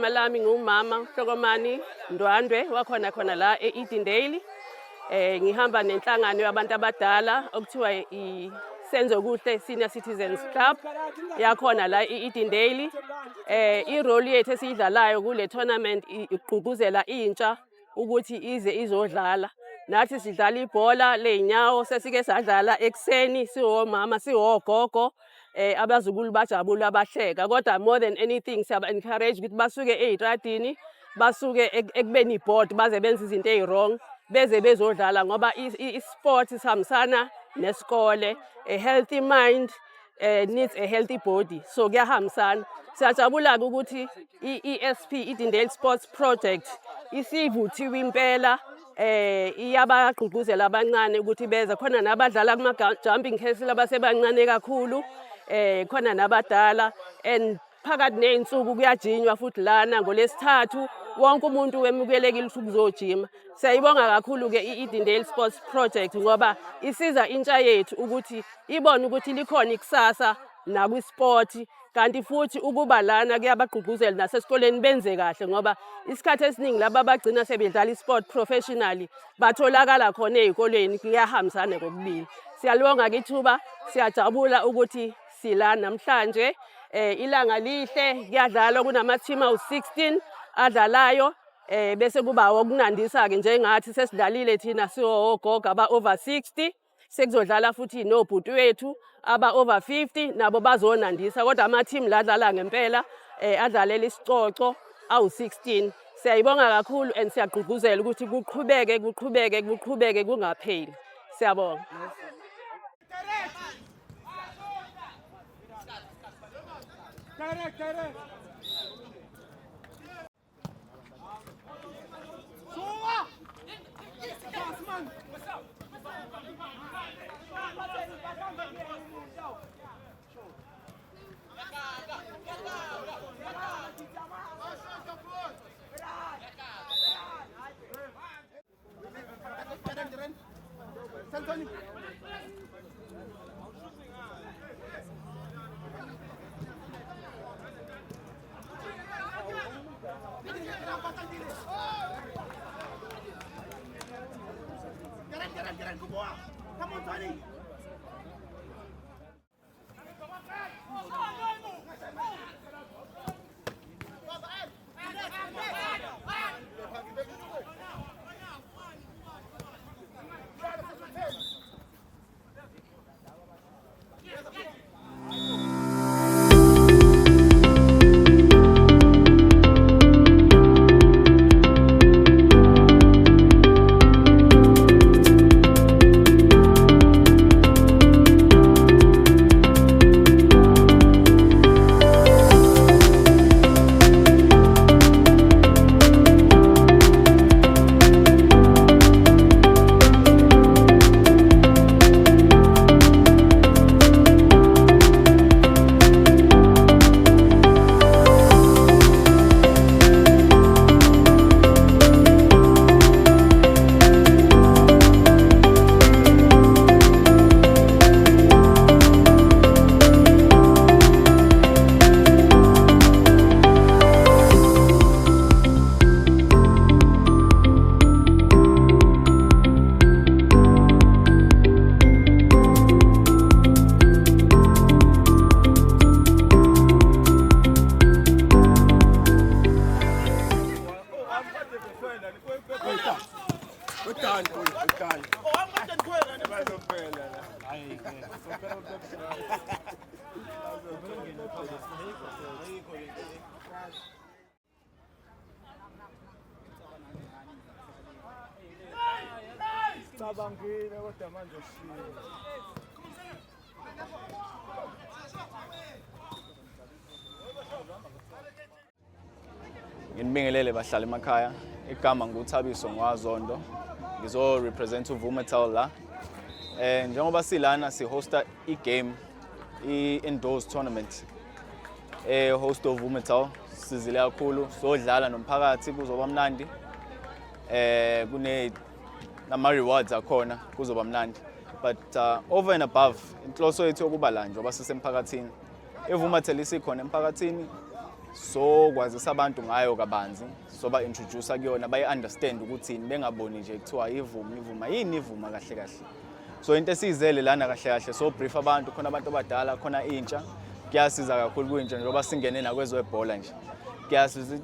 igama lami ngumama Hlokomani Ndwandwe wakhona khona la eEdendale. Ngihamba nenhlangano yabantu abadala okuthiwa iSenzokuhle Senior Citizens Club yakhona la eEdendale. I-role yethu esiyidlalayo kule tournament igqugquzela intsha ukuthi ize izodlala. Nathi sidlala ibhola leinyawo sesike sadlala ekseni siwomama siwogogo. Abazukulu bajabula bahleka kodwa more than anything siyaba encourage ukuthi basuke ezitradini basuke ekubeni board baze benze izinto ezirong beze bezodlala ngoba isport sihambisana nesikole. A healthy mind needs a healthy body, so kuyahambisana. Siyajabula ukuthi iESP Edendale Sports Project isivuthiwe impela. Iyabagqugquzela abancane ukuthi beze khona nabadlala kuma jumping castle abasebancane kakhulu. Khona nabadala and phakathi nezinsuku kuyajinywa futhi lana ngoLesithathu wonke umuntu wemukelekile ukuthi ukuzojima. Siyayibonga kakhulu ke iEdendale Sports Project ngoba isiza intsha yethu ukuthi ibone ukuthi likhona ikusasa nakwisport kanti futhi ukuba lana kuyabagqugquzela nasesikoleni benze kahle ngoba isikhathi esiningi laba abagcina sebedlala isport professionally batholakala khona ezikoleni kuyahambisana kokubili. Siyalibonga kithuba siyajabula ukuthi sila namhlanje. Ilanga lihle kuyadlalwa kunama team awu16 adlalayo bese kuba okunandisa ke njengathi sesidlalile thina siwogogo aba over 60 sekuzodlala futhi nobhuti wethu aba over 50 nabo bazonandisa kodwa ama team ladlala ngempela adlalela isicoco awu16. Siyayibonga kakhulu and siyagqugquzela ukuthi kuqhubeke kungapheli. Siyabonga. Direct. Get, come on, Tony. Nginibingelele bahlala emakhaya. Igama nguThabiso Ngwazondo. Ngizo represent uVumatel la. Njengoba silana sihosta igame i-indoors tournament. Host uVumatel sizile kakhulu sodlala nomphakathi kuzoba mnandi. Kune nama rewards akhona kuzoba mnandi. But over and above inhloso yethu yokuba la njengoba sisemphakathini. IVumatel isikhona emphakathini. so kwazisa abantu ngayo kabanzi so ba introduce kuyona bayi understand ukuthi bengaboni nje kuthiwa ivuma yini ivuma kahle kahle so into esizele lana kahle kahle so brief abantu khona abantu abadala khona intsha kuyasiza kakhulu kwintsha njengoba singene nakwezwebhola nje kuyasiza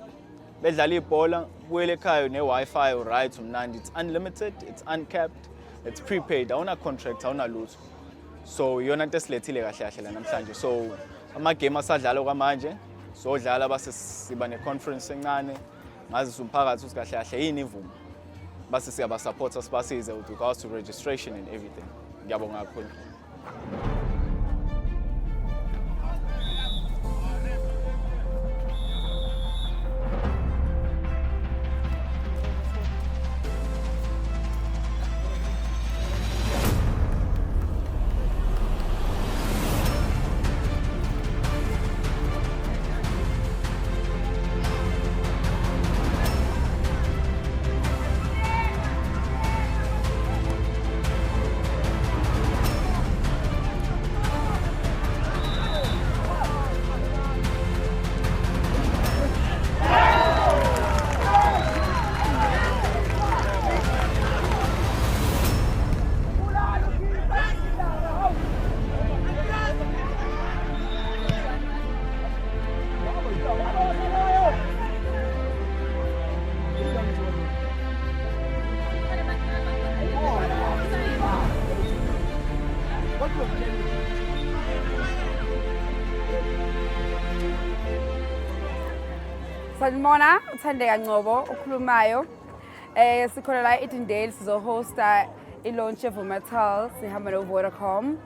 bedlala ibhola kuyele ekhaya ne-Wi-Fi right umnandi it's unlimited it's uncapped it's prepaid awuna contract awuna lutho so yona into esilethile kahle kahle la namhlanje so ama game asadlala kwamanje so dlala base siba ne conference encane ngazisa umphakathi ukuthi kahle kahle yini ivuma base siyaba supporta sibasize with regards to registration and everything ngiyabonga kakhulu. Sanibona, Uthandeka Ngcobo okhulumayo. Sikhona la eDindale sizohosta i-launch eVumatel sihamba no-Vodacom.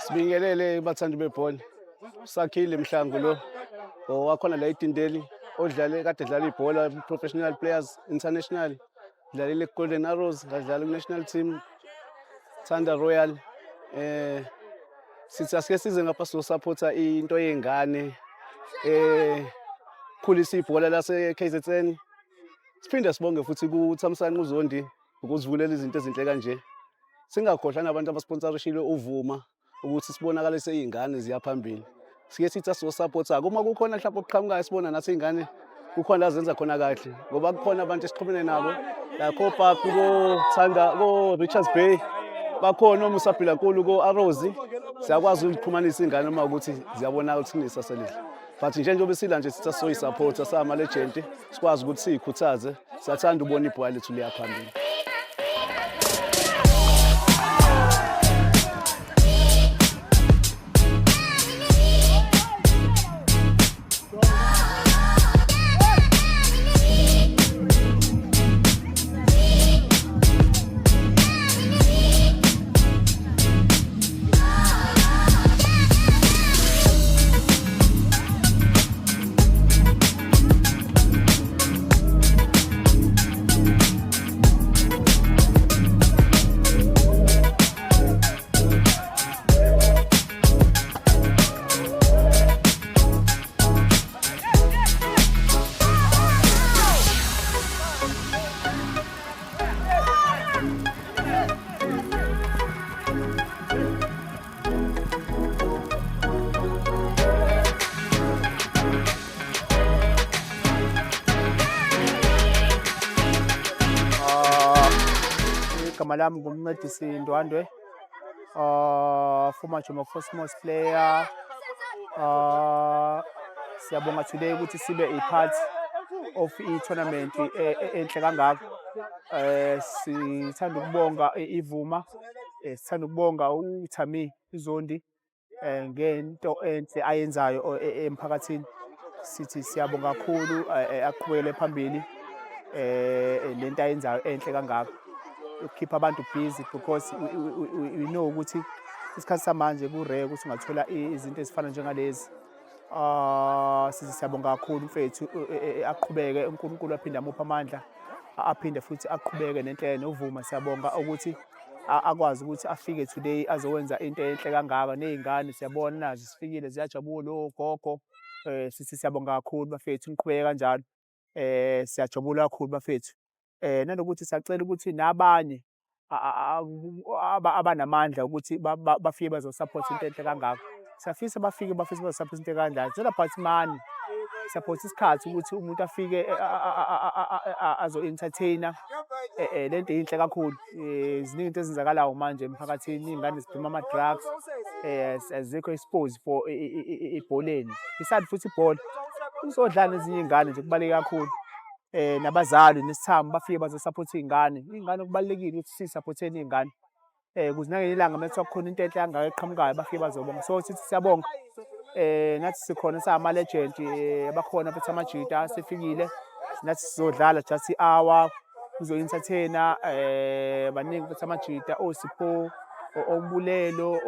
Sibingelele bathandi bebhola. Sakhile Mhlangu lo owakhona la eDindale odlale kade dlala ibhola professional players international. Dlalile Golden Arrows, ngadlala ku-national team Thunder Royal. Sithi asike size ngapha so supporta into yengane khulisa ibhola lase KZN. Siphinde sibonge futhi ku Thamsanqa uZondi ukuzivulela izinto ezinhle kanje. Singakhohlwa nabantu abasponsorishile uvuma ukuthi sibonakalise izingane ziyaphambili. Sike sithi aso supporta kuma kukhona mhlawumbe oqhamukayo sibona nathi izingane kukhona azenza khona kahle ngoba kukhona abantu esixhumene nabo la Kopapi ko Thanda ko Richards Bay bakhona uMusabhila Nkulu ko Arrows siyakwazi ukuxhumanisa izingane uma ukuthi ziyabona ukuthi kunesaselile. But njengoba sila nje sithi so supporta sama legend sikwazi ukuthi sikhuthaze siyathanda ubona ibhola lethu liyaphambili. Igama lami ngumncedisi Ndwandwe, former Jomo Cosmos player. Siyabonga today ukuthi sibe i-part of i-tournament enhle kangaka. Sithanda ukubonga iVuma, sithanda ukubonga uThami Zondi ngento enhle ayenzayo emphakathini. Sithi siyabonga kakhulu aqhubekele phambili lento ayenzayo enhle kangaka. Ukukhipha abantu busy because we know ukuthi isikhathi samanje ku-rare ukuthi ungathola izinto ezifana njengalezi. Sithi siyabonga kakhulu mfethu aqhubeke, uNkulunkulu aphinde amuphe amandla, aphinde futhi aqhubeke nenhle noVuma. Siyabonga ukuthi akwazi ukuthi afike today azowenza into enhle kangaka nezingane. Siyabona nazo sifikile ziyajabula ogogo. Sithi siyabonga kakhulu bafethu, niqhubeke kanjalo. Siyajabula kakhulu bafethu. Nanokuthi siyacela ukuthi nabanye abanamandla ukuthi bafike bazosupport into enhle kangaka. Siyafisa bafike bafise bazosupport into kanjalo. It's not about money. Support isikhathi ukuthi umuntu afike azo-entertainer. Lento inhle kakhulu. Ziningi into ezenzakalayo manje emphakathini, iy'ngane ziduma ama-drugs, azikho exposed for ibholeni. Isandi futhi ibhola uzodlala nezinye iy'ngane nje kubaluleke kakhulu. Nabazali nesithamo bafike bazosupport iy'ngane. Iy'ngane kubalulekile ukuthi siy'supporteni iy'ngane. Ukuze nangelinye ilanga uma kuthiwa kukhona into enhle kangaka eqhamukayo bafike bazobonga. So sithi siyabonga. Nathi sikhona singama-legend abakhona futhi amajita sifikile. Nathi sizodlala just i-hour kuzo-entertainer baningi futhi amajita oSipho, oMbulelo,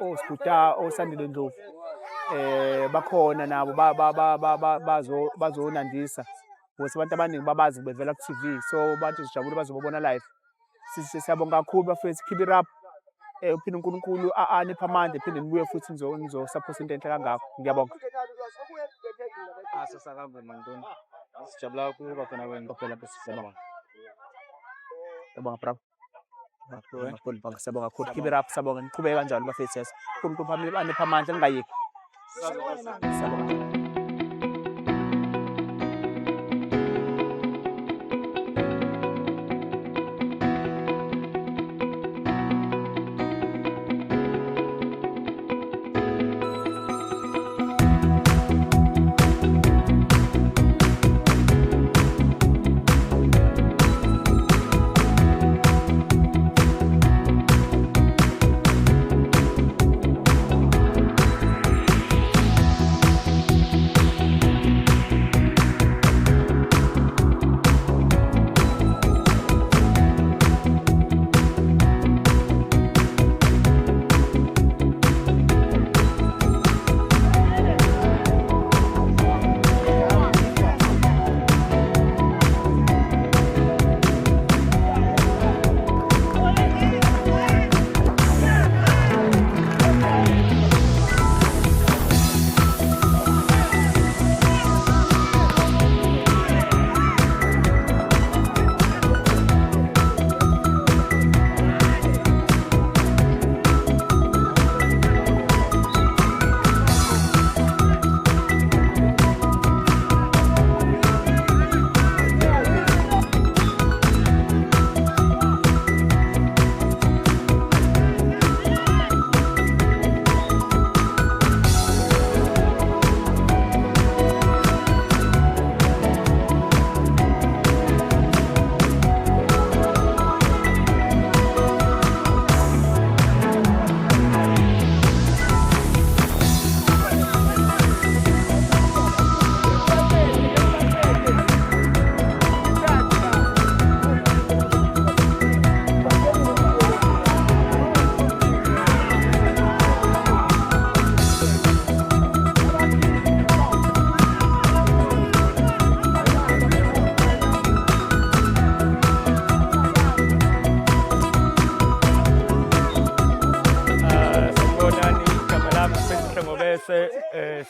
oSbuta, oSandile Ndlovu. Bakhona nabo bazonandisa. Because abantu abaningi babazi bevela ku-TV, so abantu sijabule bazobabona live. Siyabonga kakhulu bafethu, keep it up. Uphinde uNkulunkulu aniphe amandla, phinde nibuye futhi nizosupport into enhle kangako. Ngiyabonga. Sisakavuma Ntoni. Sijabula kakhulu ukuba khona kwenu. Phela siyabonga. Siyabonga bravo. Siyabonga kakhulu, keep it up, siyabonga. Niqhubeke kanjalo bafethu. uNkulunkulu aniphe amandla ningayeki. Siyabonga.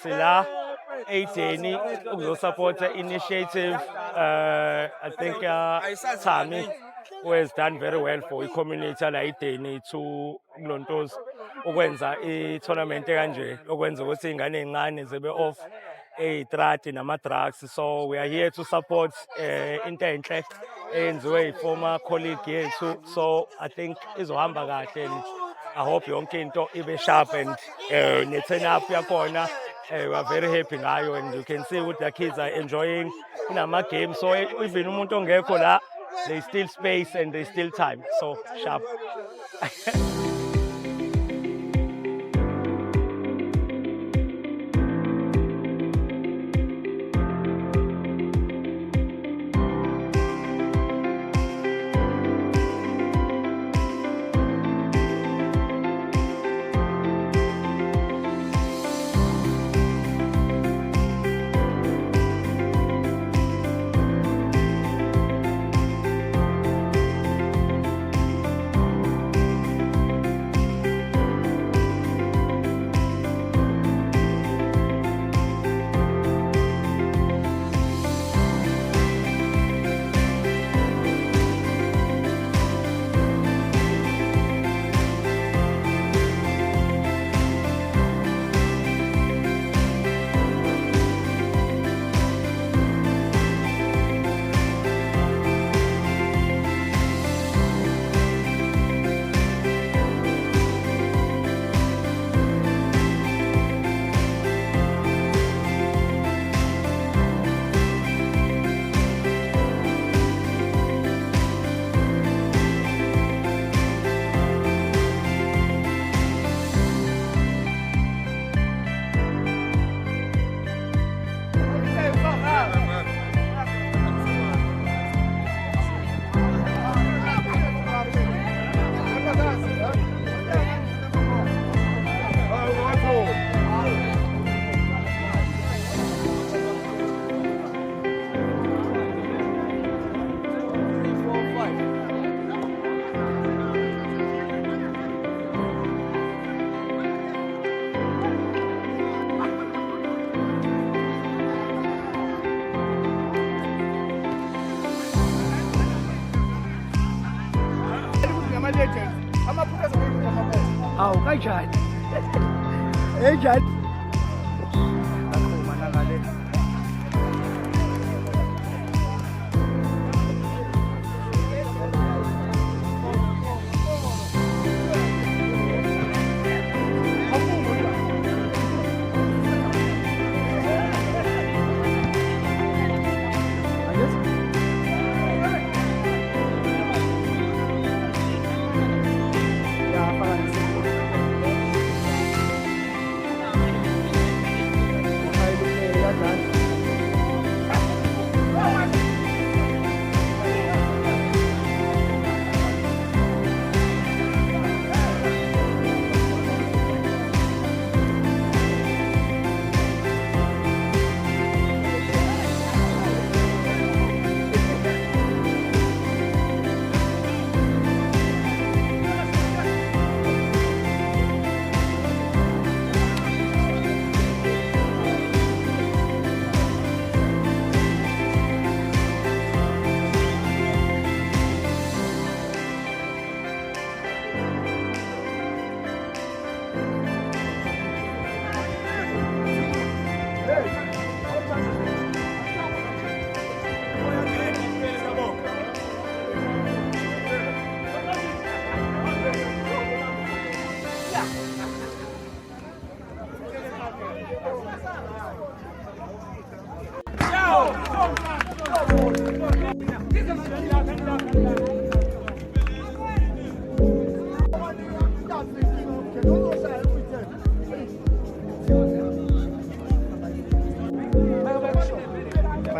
Sila Eideni support initiative. I think Thami, who has done very well for the community la Eideni to Lontos ukwenza I tournament kanje ukwenza ukuthi ingane ezincane zibe off ey'trati nama-drugs. So we are here to support into enhle eyenziwe former colleague yethu. So I think izohamba kahle, and I hope yonke into ibe sharp, and ne-turn up yakhona we are very happy ngayo, and you can see what the kids are enjoying in our game. So even umuntu ongekho la, there's still space and there's still time. So sharp. Aw kanjani? Enjani? Akhuma nakale.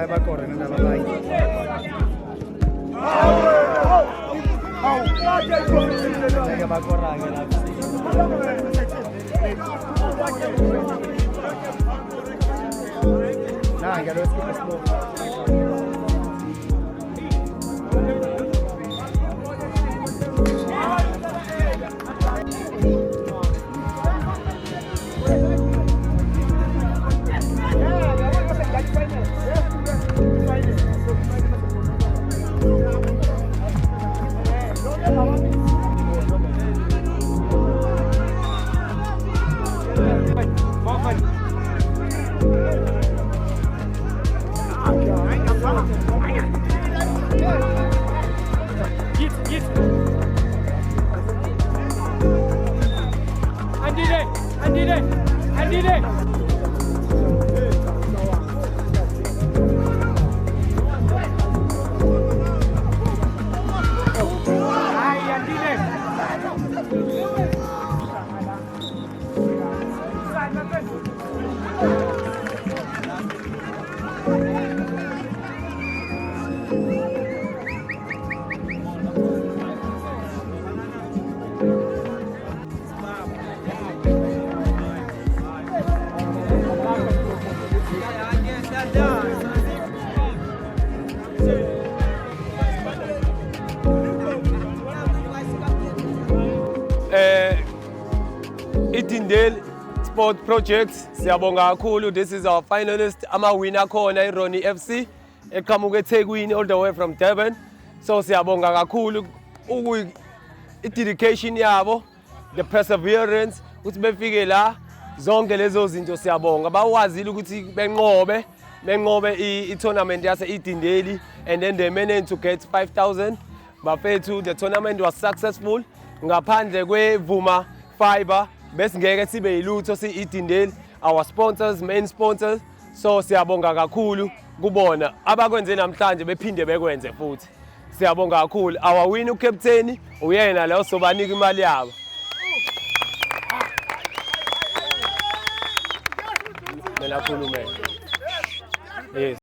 Va correre nella vai. Che va a correre nah, che lo Itindale Sport Project siyabonga kakhulu. This is our finalist ama-winner khona iRoni FC eqhamuke eThekwini all the way from Durban. So siyabonga kakhulu i-dedication yabo, the perseverance ukuthi befike la zonke lezo zinto siyabonga. Bawazile ukuthi benqobe i-tournament yase Itindale and then they managed to get 5,000. Bafethu the tournament was successful. Ngaphandle kweVuma Fiber bese ngeke sibe yilutho si-Itindale, our sponsors, main sponsors. So siyabonga kakhulu kubona abakwenze namhlanje bephinde bekwenze futhi. Siyabonga kakhulu. Our win uCaptain uyena la ozobanika imali yabo. Mina khulume. Yes.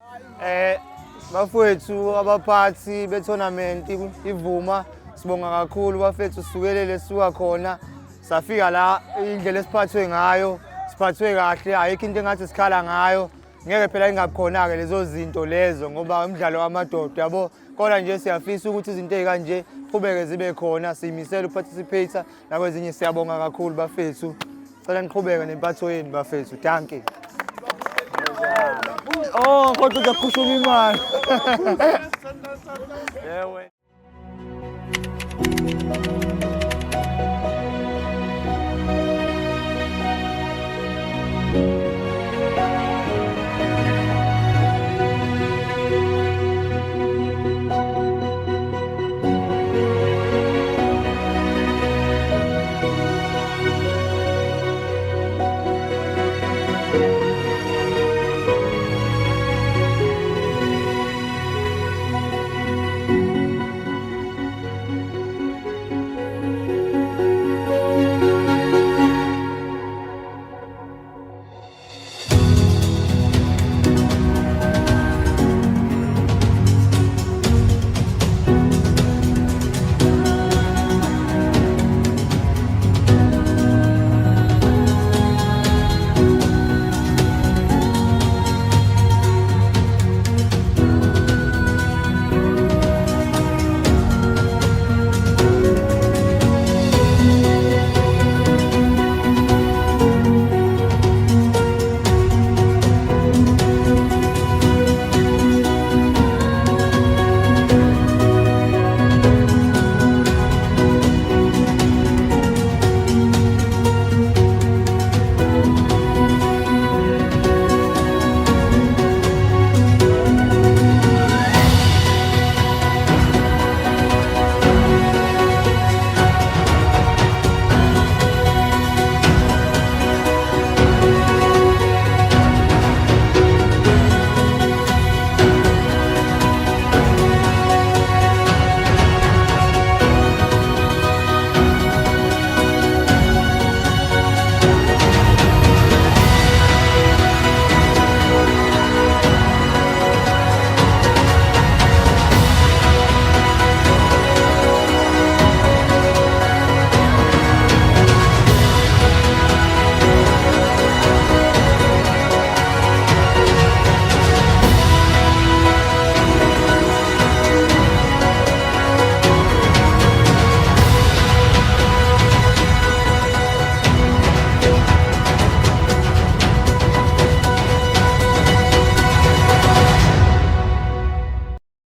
Bafowethu abaphathi be-tournament iVuma sibonga kakhulu bafethu sukelele suka khona safika la indlela esiphathwe ngayo siphathwe kahle ayikho into engathi sikhala ngayo ngeke phela ingakhona ke lezo zinto lezo ngoba umdlalo wamadoda yabo kodwa nje siyafisa ukuthi izinto ezikanje qhubeke zibe khona siyimisela uparticipate nakwezinye siyabonga kakhulu bafethu cela niqhubeke nempatho yenu bafethu thank you. Oh, kodwa uyakhuluma imali.